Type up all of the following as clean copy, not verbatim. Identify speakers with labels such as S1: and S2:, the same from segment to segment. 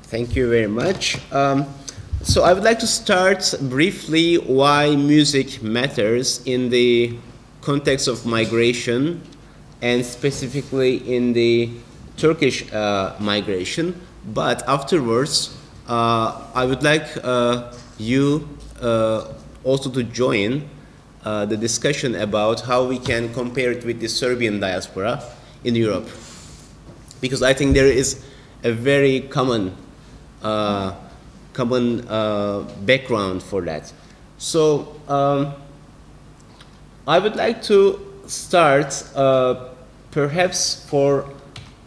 S1: Thank you very much. So I would like to start briefly why music matters in the context of migration and specifically in the Turkish migration. But afterwards, I would like you also to join the discussion about how we can compare it with the Serbian diaspora in Europe. Because I think there is a very common background for that. So I would like to start perhaps for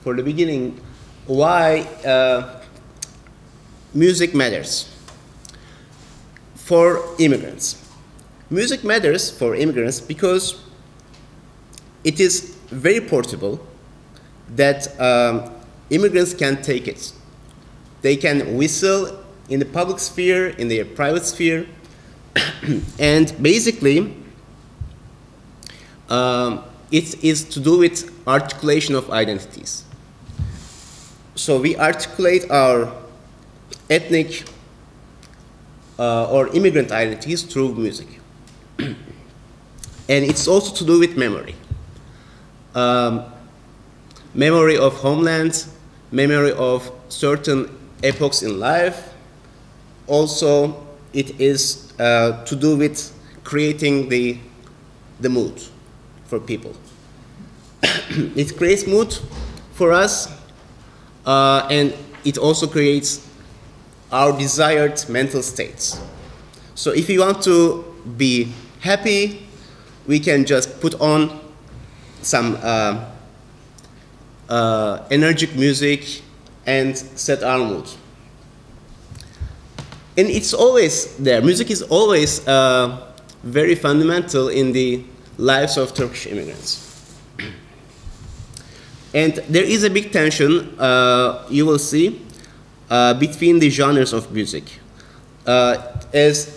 S1: the beginning why music matters for immigrants. Music matters for immigrants because it is very portable that immigrants can take it. They can whistle in the public sphere, in their private sphere, and basically it is to do with articulation of identities. So we articulate our ethnic or immigrant identities through music. And it's also to do with memory. Memory of homeland, memory of certain epochs in life. Also, it is to do with creating the mood for people. It creates mood for us, and it also creates our desired mental states. So if you want to be happy, we can just put on some energetic music and set our mood. And it's always there. Music is always very fundamental in the lives of Turkish immigrants. And there is a big tension, you will see, between the genres of music. As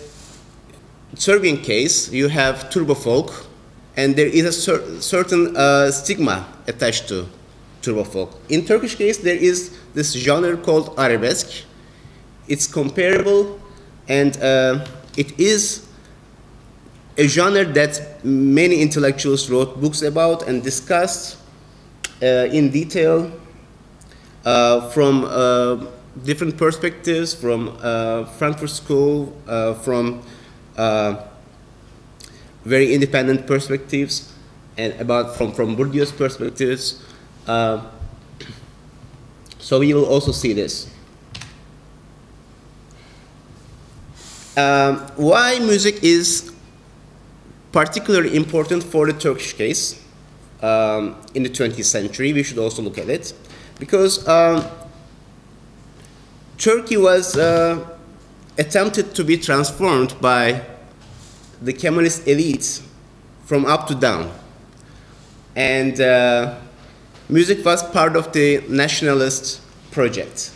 S1: Serbian case, you have turbo folk, and there is a certain stigma attached to turbo folk. In Turkish case, there is this genre called arabesque. It's comparable, and it is a genre that many intellectuals wrote books about and discussed in detail from different perspectives, from Frankfurt School, from very independent perspectives, and from Bourdieu's perspectives. So we will also see this. Why music is particularly important for the Turkish case in the 20th century, we should also look at it, because Turkey was attempted to be transformed by the Kemalist elite from up to down. And music was part of the nationalist project.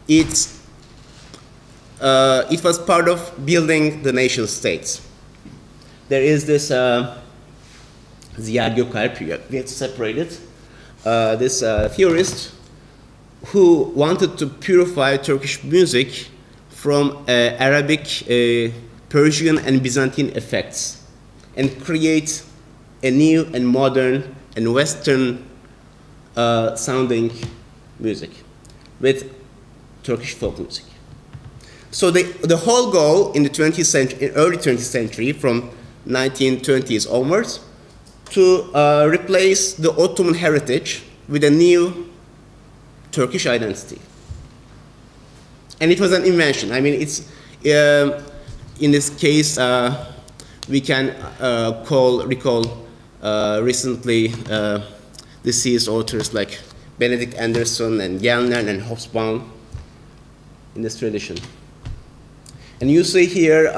S1: It was part of building the nation states. There is this Ziya Gökalp, we have to separate it, this theorist who wanted to purify Turkish music from Arabic, Persian, and Byzantine effects and create a new and modern and Western sounding music with Turkish folk music. So the whole goal in the 20th century, early 20th century, from 1920s onwards, to replace the Ottoman heritage with a new Turkish identity. And it was an invention. I mean, it's in this case we can recall recently deceased authors like Benedict Anderson and Gellner and Hobsbawm in this tradition. And you see here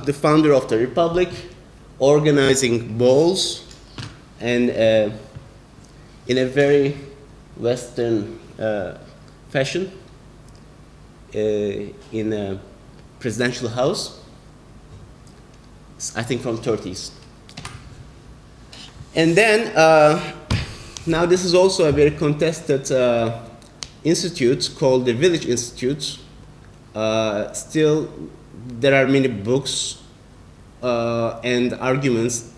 S1: the founder of the Republic organizing balls and in a very Western fashion in a presidential house, I think from 30s. And then, now this is also a very contested institute called the Village Institute, still there are many books and arguments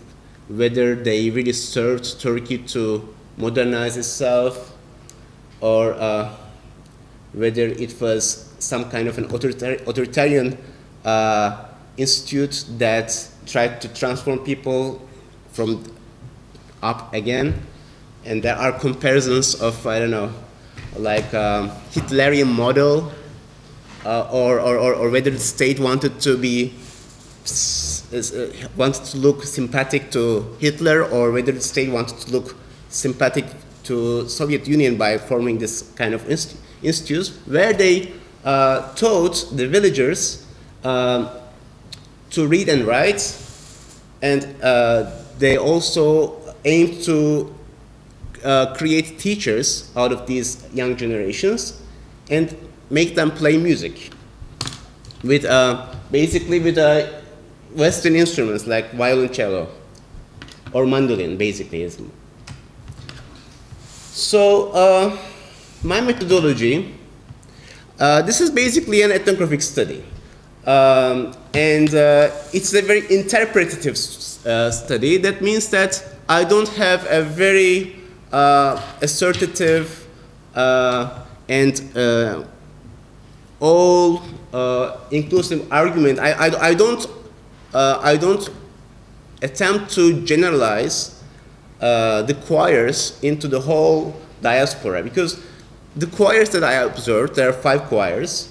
S1: whether they really served Turkey to modernize itself, or whether it was some kind of an authoritarian institute that tried to transform people from up again. And there are comparisons of, I don't know, like Hitlerian model, or whether the state wanted to be wanted to look sympathetic to Hitler, or whether the state wanted to look sympathetic to Soviet Union by forming this kind of institutes, where they taught the villagers to read and write, and they also aimed to create teachers out of these young generations and make them play music with basically with Western instruments like violoncello or mandolin, basically. So my methodology, this is basically an ethnographic study, and it's a very interpretative study. That means that I don't have a very assertive and all inclusive argument. I don't attempt to generalize the choirs into the whole diaspora, because the choirs that I observed, there are 5 choirs,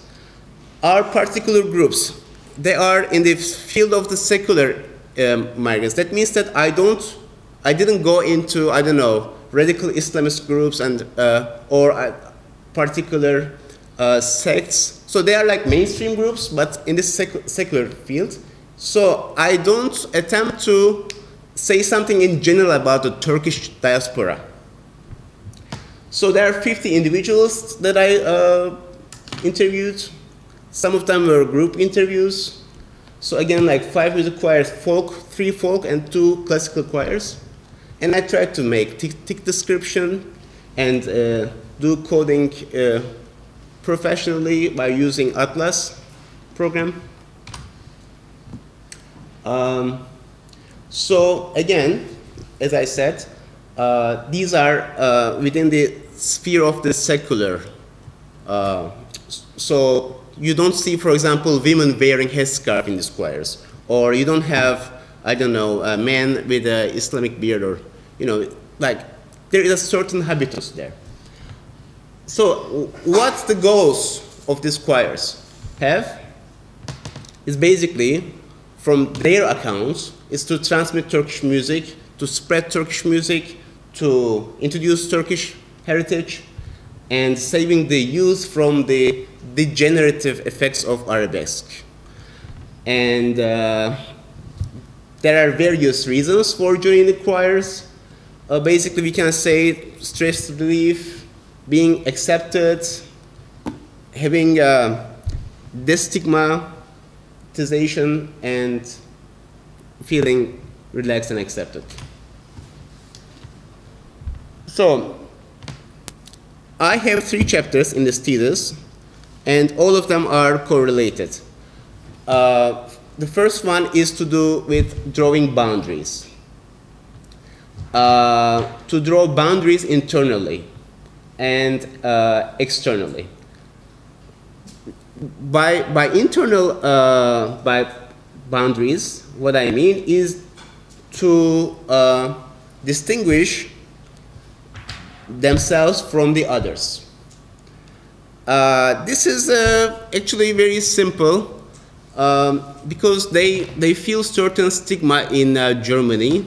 S1: are particular groups. They are in the field of the secular migrants. That means that I didn't go into, I don't know, radical Islamist groups and or particular sects. So they are like mainstream groups, but in the secular field. So I don't attempt to say something in general about the Turkish diaspora. So there are 50 individuals that I interviewed. Some of them were group interviews. So again, like 5 music choirs, folk, 3 folk, and 2 classical choirs. And I tried to make tick description and do coding professionally by using Atlas program. So again, as I said, these are within the sphere of the secular. So you don't see, for example, women wearing headscarf in these choirs, or you don't have, I don't know, a man with an Islamic beard, or, you know, like there is a certain habitus there. So what the goals of these choirs have is basically, from their accounts, is to transmit Turkish music, to spread Turkish music, to introduce Turkish heritage, and saving the youth from the degenerative effects of arabesque. And there are various reasons for joining the choirs. Basically, we can say stress relief, being accepted, having destigmatization, and feeling relaxed and accepted. So I have 3 chapters in this thesis, and all of them are correlated. The first one is to do with drawing boundaries. To draw boundaries internally and externally. By internal by boundaries, what I mean is to distinguish themselves from the others. This is actually very simple because they feel certain stigma in Germany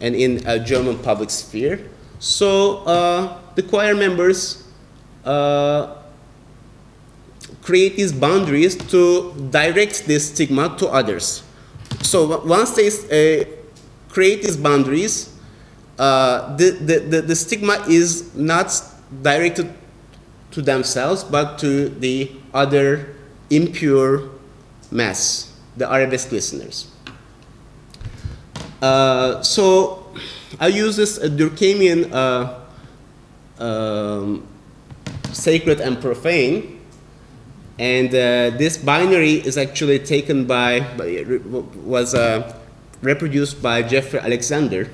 S1: and in German public sphere. So the choir members create these boundaries to direct this stigma to others. So once they create these boundaries, the stigma is not directed to themselves, but to the other impure mass, the arabesque listeners. So I use this Durkheimian sacred and profane. And this binary is actually taken was reproduced by Jeffrey Alexander.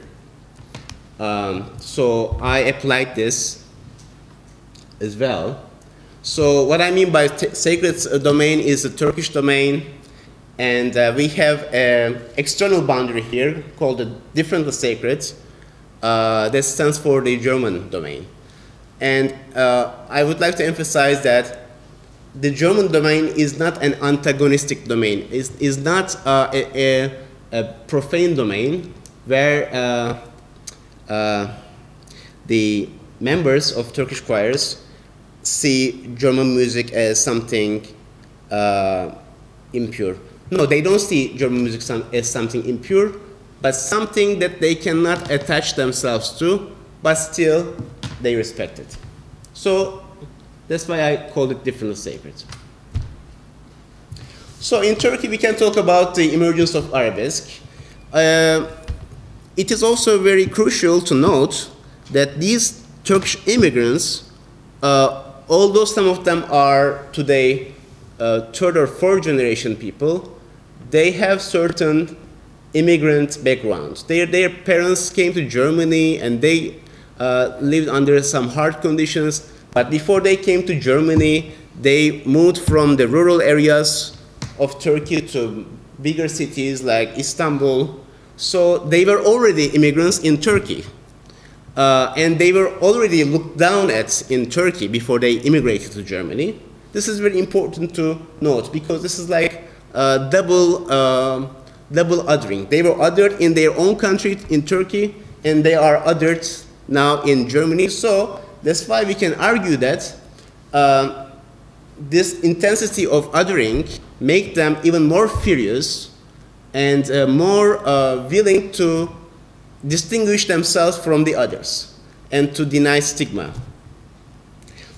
S1: So I applied this as well. So what I mean by sacred domain is a Turkish domain, and we have an external boundary here called the differently sacred. That stands for the German domain. And I would like to emphasize that the German domain is not an antagonistic domain. Is not a profane domain where the members of Turkish choirs see German music as something impure. No, they don't see German music as something impure, but something that they cannot attach themselves to, but still they respect it. So that's why I called it differently sacred. So in Turkey, we can talk about the emergence of arabesque. It is also very crucial to note that these Turkish immigrants, although some of them are today third or fourth generation people, they have certain immigrant backgrounds. Their parents came to Germany and they lived under some hard conditions. But before they came to Germany, they moved from the rural areas of Turkey to bigger cities like Istanbul. So they were already immigrants in Turkey. And they were already looked down at in Turkey before they immigrated to Germany. This is very important to note because this is like double othering. They were othered in their own country in Turkey, and they are othered now in Germany. So that's why we can argue that this intensity of othering make them even more furious and more willing to distinguish themselves from the others and to deny stigma.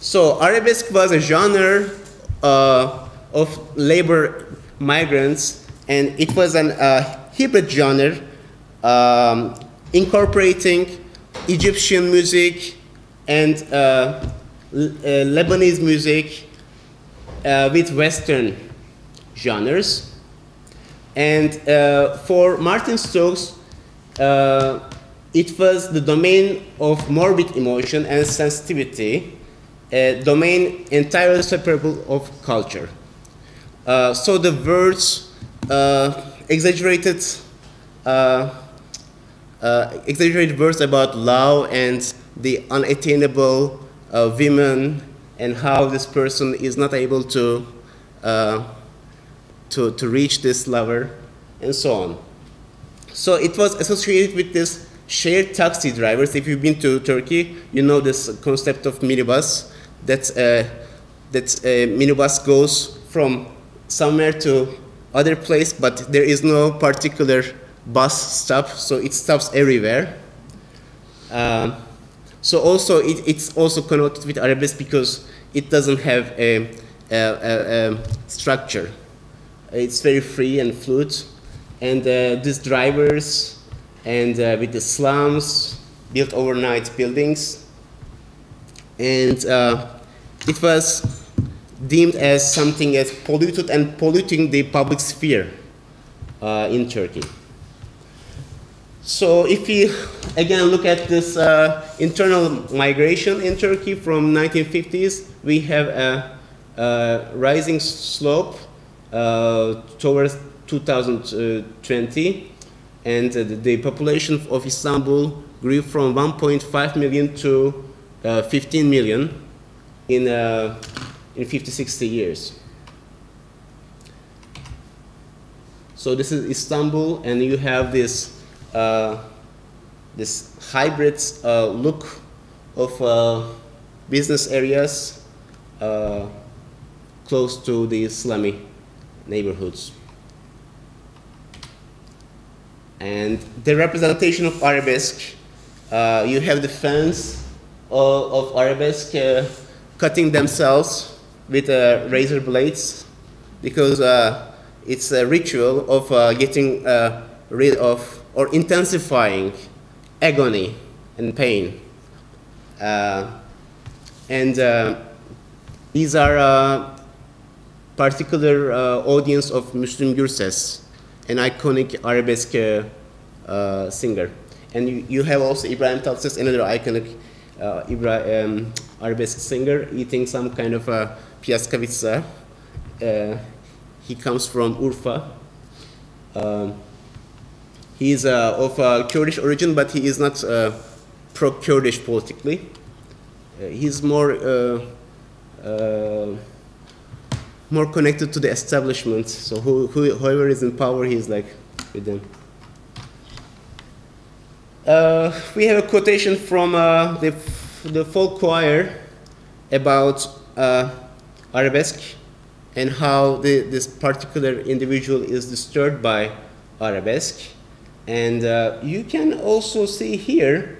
S1: So arabesque was a genre of labor migrants, and it was an hybrid genre incorporating Egyptian music and Lebanese music with Western genres. And for Martin Stokes, it was the domain of morbid emotion and sensitivity, a domain entirely separable of culture. So the words exaggerated words about love and the unattainable women, and how this person is not able to reach this lover, and so on. So it was associated with this shared taxi drivers. If you've been to Turkey, you know this concept of minibus. That a minibus goes from somewhere to other place, but there is no particular bus stop, so it stops everywhere. So also it's also connoted with arabesque because it doesn't have a structure. It's very free and fluid, and these drivers and with the slums, built overnight buildings, and it was deemed as something as polluted and polluting the public sphere in Turkey. So if we again look at this internal migration in Turkey from 1950s, we have a rising slope towards 2020, and the population of Istanbul grew from 1.5 million to 15 million in 50-60 years. So this is Istanbul, and you have this this hybrid look of business areas close to the Islamic neighborhoods. And the representation of arabesque, you have the fans of arabesque cutting themselves with razor blades, because it's a ritual of getting rid of or intensifying agony and pain. And These are particular audience of Müslüm Gürses, an iconic arabesque singer. And you have also Ibrahim Tatlıses, another iconic arabesque singer, eating some kind of a piaskavitsa. He comes from Urfa. He is of Kurdish origin, but he is not pro-Kurdish politically. He's more connected to the establishment. So whoever is in power, he's like with them. We have a quotation from the folk choir about arabesque and how this particular individual is disturbed by arabesque. And you can also see here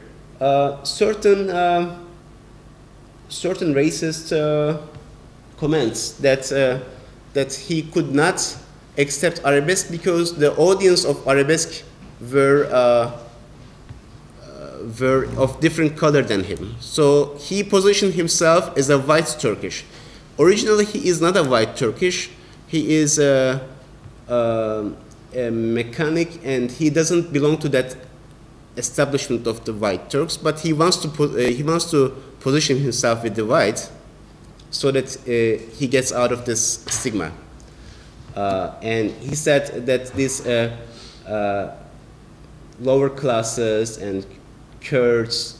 S1: certain racist comments that he could not accept arabesque because the audience of arabesque were of different color than him. So he positioned himself as a white Turkish. Originally, he is not a white Turkish. He is a mechanic, and he doesn't belong to that establishment of the white Turks. But he wants to position himself with the white, so that he gets out of this stigma. And he said that these lower classes and Kurds,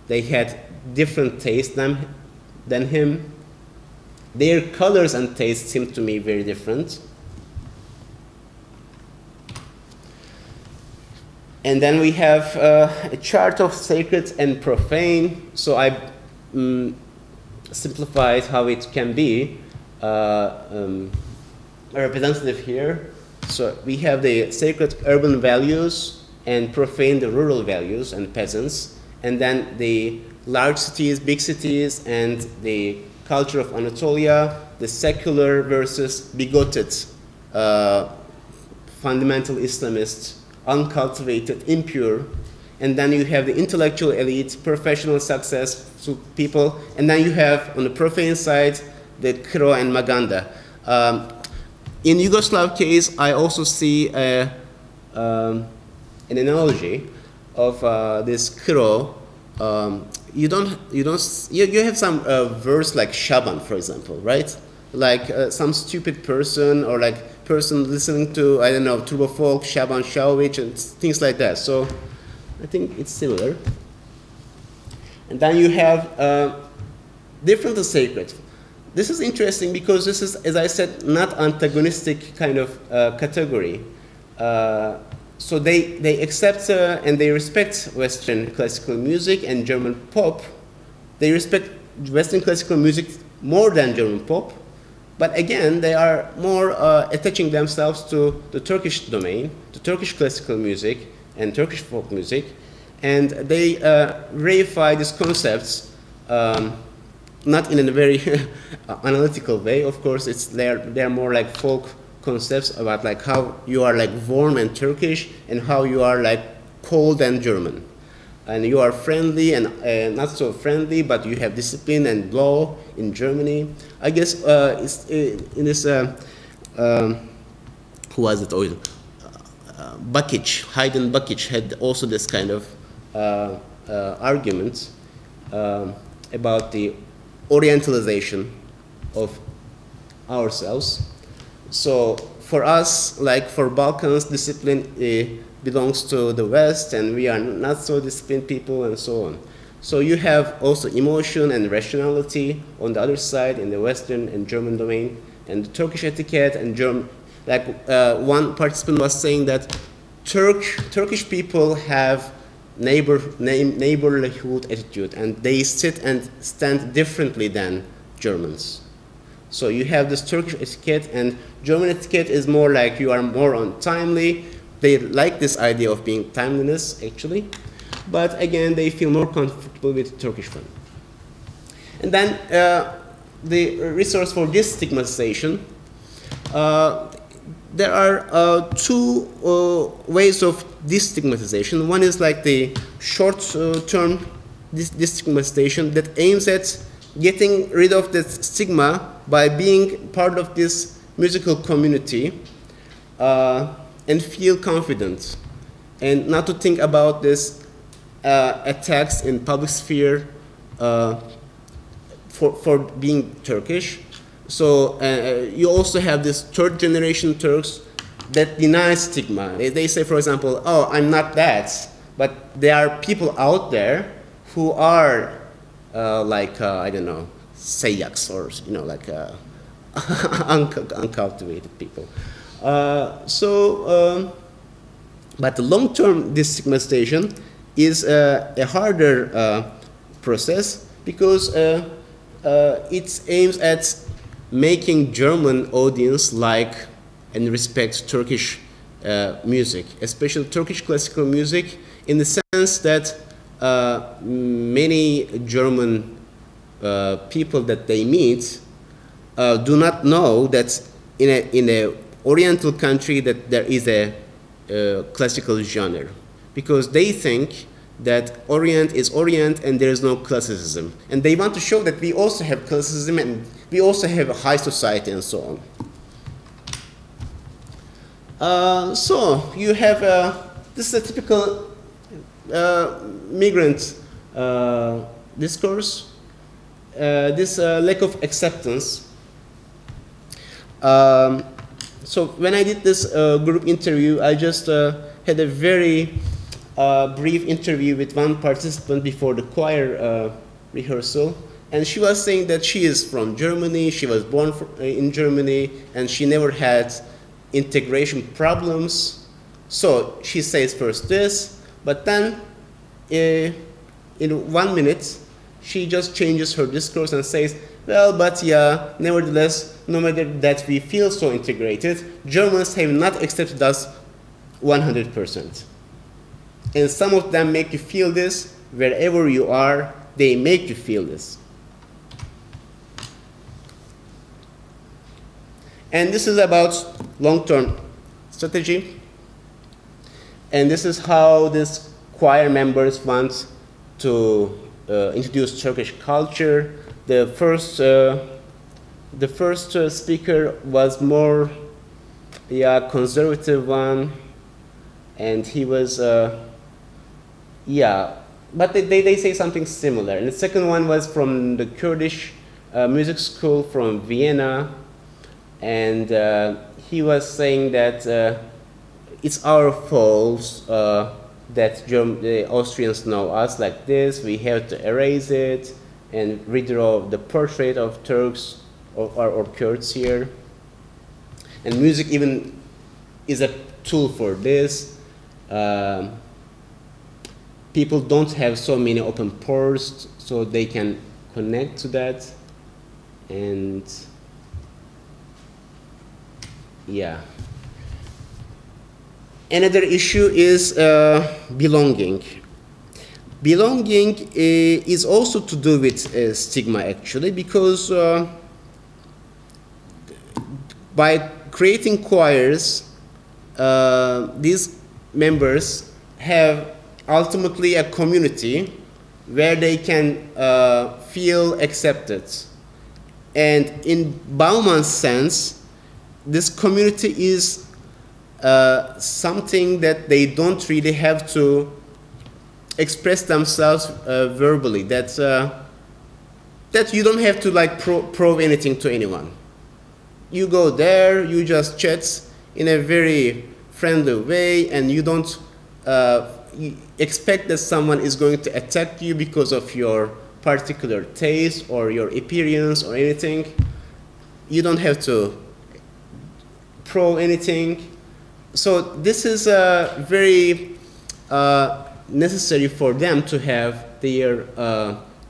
S1: they had different tastes than him. Their colors and tastes seem to me very different. And then we have a chart of sacred and profane. So I simplified how it can be representative here. So we have the sacred urban values and profane the rural values and peasants, and then the large cities, big cities, and the culture of Anatolia, the secular versus bigoted, fundamental Islamist, uncultivated, impure, and then you have the intellectual elite, professional successful people, and then you have on the profane side the Kro and Maganda. In Yugoslav case, I also see an analogy of this Kro. You have some verse like Shaban, for example, right? Like some stupid person or like person listening to, I don't know, turbo folk, Shaban Shaovic and things like that. So I think it's similar. And then you have different and sacred. This is interesting because this is, as I said, not antagonistic kind of category. So they accept and they respect Western classical music and German pop. They respect Western classical music more than German pop. But again, they are more attaching themselves to the Turkish domain, to Turkish classical music and Turkish folk music. And they reify these concepts, not in a very analytical way. Of course, they're more like folk concepts about like how you are like warm and Turkish and how you are like cold and German. And you are friendly and not so friendly, but you have discipline and law in Germany. I guess in this, who was it? Bakic, Haydn Bakic had also this kind of argument about the orientalization of ourselves. So for us, like for Balkans, discipline belongs to the West, and we are not so disciplined people, and so on. So you have also emotion and rationality on the other side in the Western and German domain, and the Turkish etiquette and German. Like one participant was saying that Turkish people have neighborhood attitude, and they sit and stand differently than Germans. So you have this Turkish etiquette, and German etiquette is more like you are more untimely. They like this idea of being timeliness, actually. But again, they feel more comfortable with Turkish one. And then the resource for this stigmatization, there are two ways of destigmatization. One is like the short-term destigmatization that aims at getting rid of the stigma by being part of this musical community and feel confident and not to think about this attacks in public sphere for being Turkish. So you also have this third generation Turks that deny stigma. They say, for example, oh, I'm not that, but there are people out there who are like, I don't know, Sayaks or, you know, like uncultivated people. But the long-term destigmatization is a harder process because it aims at making German audience like and respect Turkish music, especially Turkish classical music, in the sense that many German people that they meet do not know that in a Oriental country that there is a classical genre, because they think that Orient is Orient and there is no classicism, and they want to show that we also have classicism and we also have a high society and so on. So you have this is a typical migrant discourse. This lack of acceptance. So when I did this group interview, I just had a very brief interview with one participant before the choir rehearsal, and she was saying that she is from Germany, she was born in Germany, and she never had integration problems. So she says first this, but then in 1 minute, she just changes her discourse and says, well, but yeah, nevertheless, no matter that we feel so integrated, Germans have not accepted us 100%. And some of them make you feel this, wherever you are, they make you feel this. And this is about long-term strategy. And this is how these choir members want to introduce Turkish culture. The first speaker was more, conservative one, and he was, but they say something similar. And the second one was from the Kurdish music school from Vienna, and he was saying that it's our fault that the Austrians know us like this, we have to erase it and redraw the portrait of Turks or Kurds here. And music even is a tool for this. People don't have so many open pores, so they can connect to that. And yeah. Another issue is belonging. Belonging is also to do with stigma, actually, because by creating choirs, these members have ultimately a community where they can feel accepted. And in Bauman's sense, this community is something that they don't really have to express themselves verbally. That you don't have to like prove anything to anyone. You go there, you just chat in a very friendly way, and you don't you expect that someone is going to attack you because of your particular taste or your appearance or anything. You don't have to prove anything. So this is very necessary for them to have their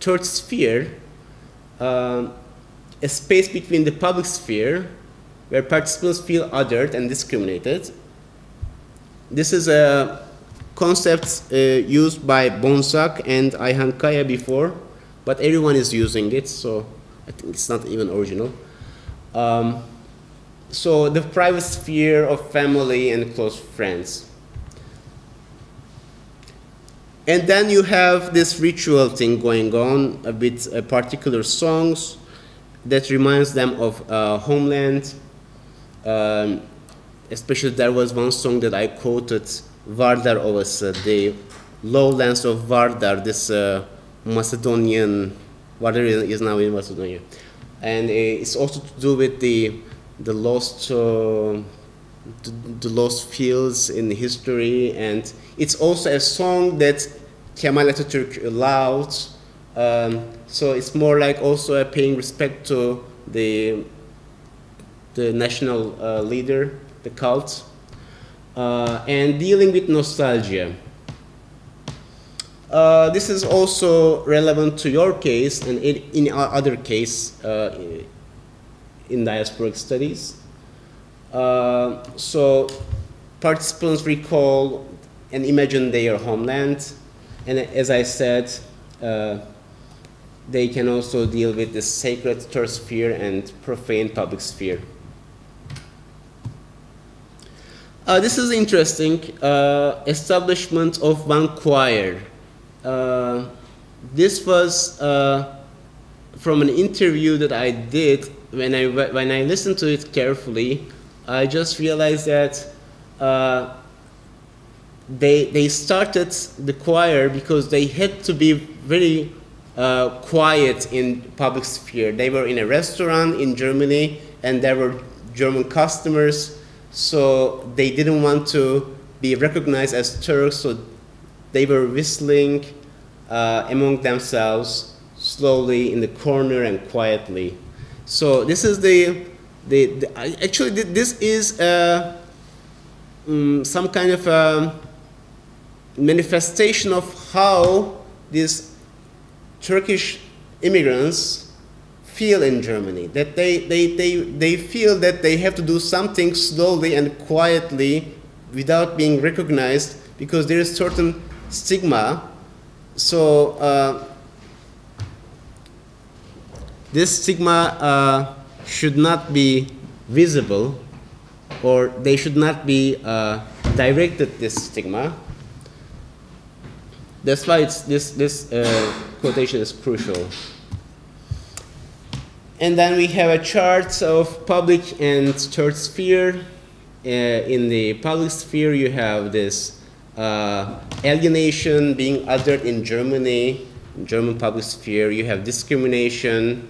S1: third sphere, a space between the public sphere where participants feel othered and discriminated. This is a concept used by Bonsack and Ayhan Kaya before, but everyone is using it, so I think it's not even original. So the private sphere of family and close friends. And then you have this ritual thing going on with particular songs that reminds them of homeland. Especially there was one song that I quoted, Vardar Ovası, the lowlands of Vardar, this Macedonian, Vardar is now in Macedonia. And it's also to do with the lost fields in history, and it's also a song that Kemal Atatürk allowed. So it's more like also paying respect to the national leader, the cult, and dealing with nostalgia. This is also relevant to your case and in other case in diasporic studies. So participants recall and imagine their homeland, and as I said, they can also deal with the sacred third sphere and profane public sphere. This is interesting, establishment of one choir. This was from an interview that I did. When I listened to it carefully, I just realized that they started the choir because they had to be very quiet in public sphere. They were in a restaurant in Germany, and there were German customers, so they didn't want to be recognized as Turks, so they were whistling among themselves slowly in the corner and quietly. So this is actually this is some kind of a manifestation of how these Turkish immigrants feel in Germany, that they feel that they have to do something slowly and quietly without being recognized because there is certain stigma. So this stigma should not be visible, or they should not be directed, this stigma. That's why this quotation is crucial. And then we have a chart of public and third sphere. In the public sphere, you have this alienation, being othered in Germany, in German public sphere. You have discrimination,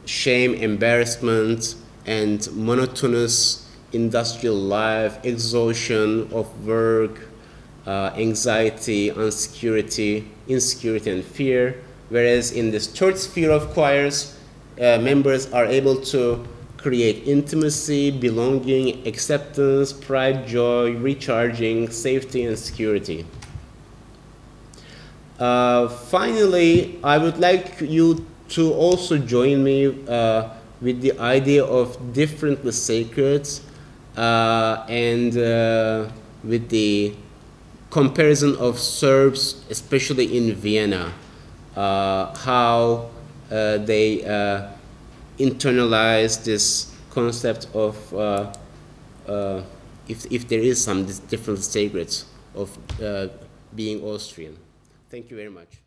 S1: shame, embarrassment, and monotonous industrial life, exhaustion of work, anxiety, insecurity, and fear. Whereas in this third sphere of choirs, members are able to create intimacy, belonging, acceptance, pride, joy, recharging, safety, and security. Finally, I would like you to also join me with the idea of differently sacred and with the comparison of Serbs, especially in Vienna, how they internalize this concept of if there is some different sacreds of being Austrian. Thank you very much.